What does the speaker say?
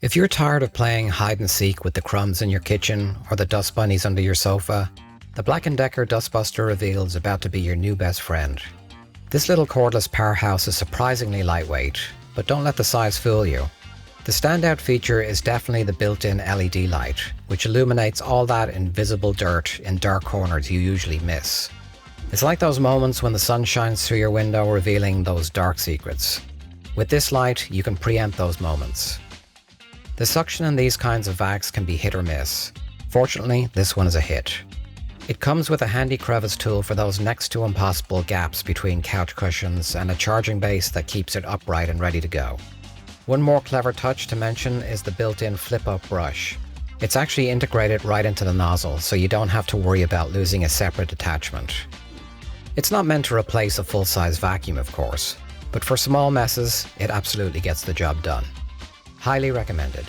If you're tired of playing hide and seek with the crumbs in your kitchen or the dust bunnies under your sofa, the BLACK+DECKER Dustbuster Reveal is about to be your new best friend. This little cordless powerhouse is surprisingly lightweight, but don't let the size fool you. The standout feature is definitely the built-in LED light, which illuminates all that invisible dirt in dark corners you usually miss. It's like those moments when the sun shines through your window revealing those dark secrets. With this light, you can preempt those moments. The suction in these kinds of vacs can be hit or miss. Fortunately, this one is a hit. It comes with a handy crevice tool for those next to impossible gaps between couch cushions and a charging base that keeps it upright and ready to go. One more clever touch to mention is the built-in flip-up brush. It's actually integrated right into the nozzle, so you don't have to worry about losing a separate attachment. It's not meant to replace a full-size vacuum, of course, but for small messes, it absolutely gets the job done. Highly recommended.